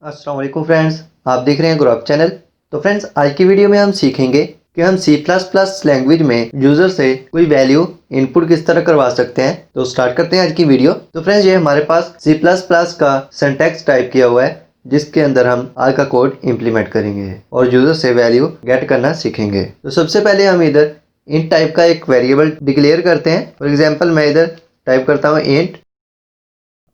अस्सलाम वालेकुम फ्रेंड्स, आप देख रहे हैं ग्रो अप चैनल। तो फ्रेंड्स, आज की वीडियो में हम सीखेंगे कि हम C++ लैंग्वेज में यूज़र से कोई वैल्यू इनपुट किस तरह करवा सकते हैं। तो स्टार्ट करते हैं आज की वीडियो। तो फ्रेंड्स, ये हमारे पास C++ का सिंटैक्स टाइप किया हुआ है जिसके अंदर हम आज का कोड इम्प्लीमेंट करेंगे और यूज़र से वैल्यू गेट करना सीखेंगे। तो सबसे पहले हम इधर इंट टाइप का एक वेरिएबल डिक्लेयर करते हैं। फॉर एग्जाम्पल मैं इधर टाइप करता हूँ इंट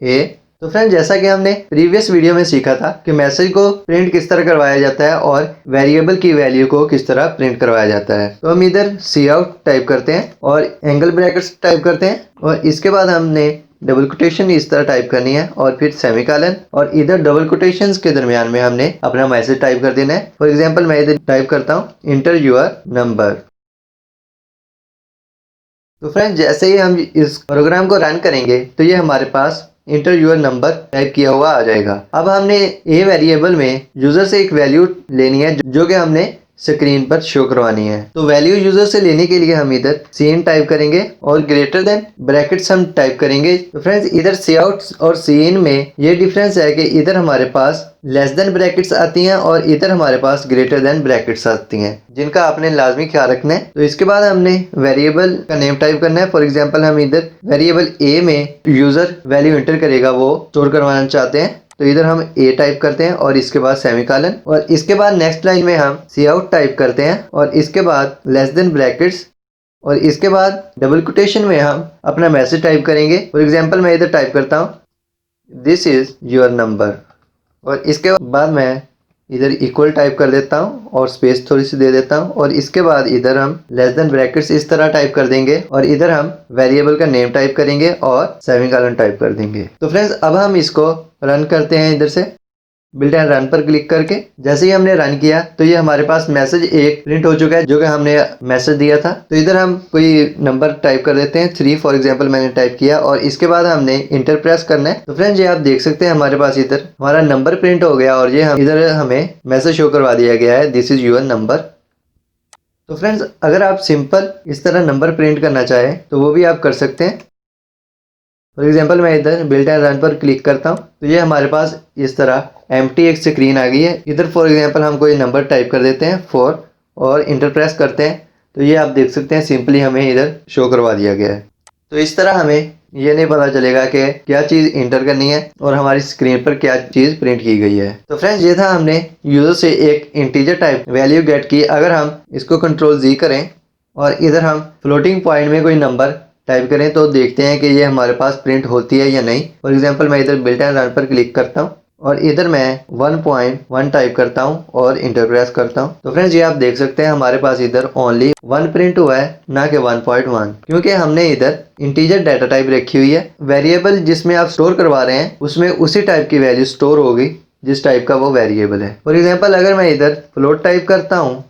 ए। तो फ्रेंड, जैसा कि हमने प्रीवियस वीडियो में सीखा था कि मैसेज को प्रिंट किस तरह करवाया जाता है और वेरिएबल की वैल्यू को किस तरह प्रिंट करवाया जाता है। तो हम इधर काउट टाइप करते हैं और एंगल ब्रैकेट्स टाइप करते हैं और इसके बाद हमने डबल कोटेशन इस तरह टाइप करनी है और फिर सेमीकोलन और इधर डबल कोटेशंस के दरमियान में हमने अपना मैसेज टाइप कर देना है। फॉर एग्जाम्पल मैं इधर टाइप करता हूँ इंटर योर नंबर। तो फ्रेंड, जैसे ही हम इस प्रोग्राम को रन करेंगे तो ये हमारे पास इंटर योर नंबर टाइप किया हुआ आ जाएगा। अब हमने ए वेरिएबल में यूजर से एक वैल्यू लेनी है जो कि हमने स्क्रीन पर शो करवानी है। तो वैल्यू यूजर से लेने के लिए हम इधर सीन टाइप करेंगे और ग्रेटर देन ब्रैकेट्स हम टाइप करेंगे। तो फ्रेंड्स, इधर सी आउट और सी इन में ये डिफरेंस है कि इधर हमारे पास लेस देन ब्रैकेट्स आती हैं और इधर हमारे पास ग्रेटर देन ब्रैकेट्स आती हैं, जिनका आपने लाजमी ख्याल रखना है। तो इसके बाद हमने वेरिएबल का नेम टाइप करना है। फॉर एग्जांपल हम इधर वेरिएबल ए में यूजर वैल्यू एंटर करेगा वो स्टोर करवाना चाहते हैं, तो इधर हम ए टाइप करते हैं और इसके बाद सेमीकोलन और इसके बाद नेक्स्ट लाइन में हम सी आउट टाइप करते हैं और इसके बाद लेस देन ब्रैकेट्स और इसके बाद डबल कोटेशन में हम अपना मैसेज टाइप करेंगे। फॉर एग्जांपल मैं इधर टाइप करता हूँ दिस इज योर नंबर और इसके बाद मैं इधर इक्वल टाइप कर देता हूँ और स्पेस थोड़ी सी दे देता हूँ और इसके बाद इधर हम लेस देन ब्रैकेट्स इस तरह टाइप कर देंगे और इधर हम वेरिएबल का नेम टाइप करेंगे और सेमीकोलन टाइप कर देंगे। तो फ्रेंड्स, अब हम इसको रन करते हैं इधर से बिल्ड एंड रन पर क्लिक करके। जैसे ही हमने रन किया तो ये हमारे पास मैसेज एक प्रिंट हो चुका है जो कि हमने मैसेज दिया था। तो इधर हम कोई नंबर टाइप कर देते हैं 3 फॉर एग्जांपल मैंने टाइप किया और इसके बाद हमने इंटर प्रेस करना है। तो फ्रेंड्स, ये आप देख सकते हैं हमारे पास इधर हमारा नंबर प्रिंट हो गया और ये हम इधर हमें मैसेज शो करवा दिया गया है दिस इज योर नंबर। तो फ्रेंड्स, अगर आप सिंपल इस तरह नंबर प्रिंट करना चाहें तो वो भी आप कर सकते हैं। फॉर एग्जाम्पल मैं इधर बिल्ड एंड रन पर क्लिक करता हूँ तो ये हमारे पास इस तरह एम्प्टी एक स्क्रीन आ गई है। इधर फॉर एग्जाम्पल हम कोई नंबर टाइप कर देते हैं 4 और इंटर प्रेस करते हैं तो ये आप देख सकते हैं सिंपली हमें इधर शो करवा दिया गया है। तो इस तरह हमें ये नहीं पता चलेगा कि क्या चीज़ इंटर करनी है और हमारी स्क्रीन पर क्या चीज़ प्रिंट की गई है। तो फ्रेंड्स, ये था हमने यूजर से एक इंटीजर टाइप वैल्यू गेट की। अगर हम इसको कंट्रोल जी करें और इधर हम फ्लोटिंग पॉइंट में कोई नंबर टाइप करें तो देखते हैं कि ये हमारे पास प्रिंट होती है या नहीं। फॉर एग्जांपल मैं इधर बिल्ड एंड रन पर क्लिक करता हूँ और इधर मैं 1.1 टाइप करता हूँ और इंटर प्रेस करता हूँ। तो फ्रेंड्स, ये आप देख सकते हैं हमारे पास इधर ओनली 1 प्रिंट हुआ है, ना कि 1.1, क्योंकि हमने इधर इंटीजर डाटा टाइप रखी हुई है। वेरिएबल जिसमें आप स्टोर करवा रहे हैं उसमें उसी टाइप की वैल्यू स्टोर होगी जिस टाइप का वो वेरिएबल है। फॉर एग्जाम्पल अगर मैं इधर फ्लोट टाइप करता हूँ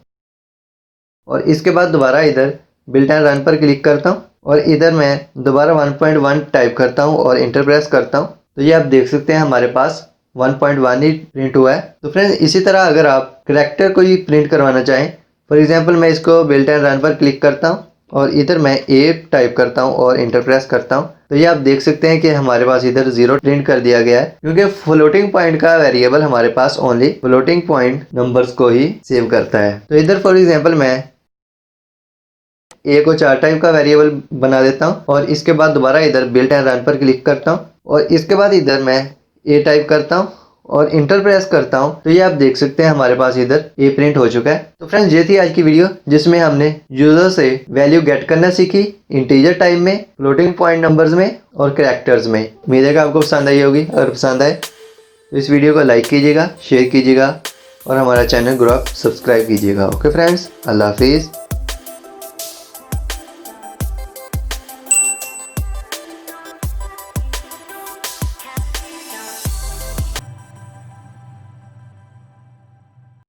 और इसके बाद दोबारा इधर बिल्ड एंड रन पर क्लिक करता हूँ और इधर मैं दोबारा 1.1 टाइप करता हूँ और इंटर प्रेस करता हूँ तो ये आप देख सकते हैं हमारे पास 1.1 ही प्रिंट हुआ है। तो फ्रेंड्स, इसी तरह अगर आप करैक्टर को ही प्रिंट करवाना चाहें, फॉर एग्जांपल मैं इसको बिल्ड एंड रन पर क्लिक करता हूँ और इधर मैं ए टाइप करता हूँ और इंटर प्रेस करता हूँ तो ये आप देख सकते हैं कि हमारे पास इधर 0 प्रिंट कर दिया गया है, क्योंकि फ्लोटिंग पॉइंट का वेरिएबल हमारे पास ओनली फ्लोटिंग पॉइंट नंबर्स को ही सेव करता है। तो इधर फॉर एग्जाम्पल मैं ए को 4 टाइप का वेरिएबल बना देता हूँ और इसके बाद दोबारा इधर बिल्ड एंड रन पर क्लिक करता हूँ और इसके बाद इधर मैं ए टाइप करता हूँ और इंटर प्रेस करता हूँ तो ये आप देख सकते हैं हमारे पास इधर ए प्रिंट हो चुका है। तो फ्रेंड्स, ये थी आज की वीडियो जिसमें हमने यूजर से वैल्यू गेट करना सीखी इंटीजर टाइप में, फ्लोटिंग पॉइंट नंबर्स में और कैरेक्टर्स में। उम्मीद है कि आपको पसंद आई होगी। अगर पसंद आए तो इस वीडियो को लाइक कीजिएगा, शेयर कीजिएगा और हमारा चैनल ग्रो अप सब्सक्राइब कीजिएगा। ओके फ्रेंड्स, अल्लाह हाफिज़।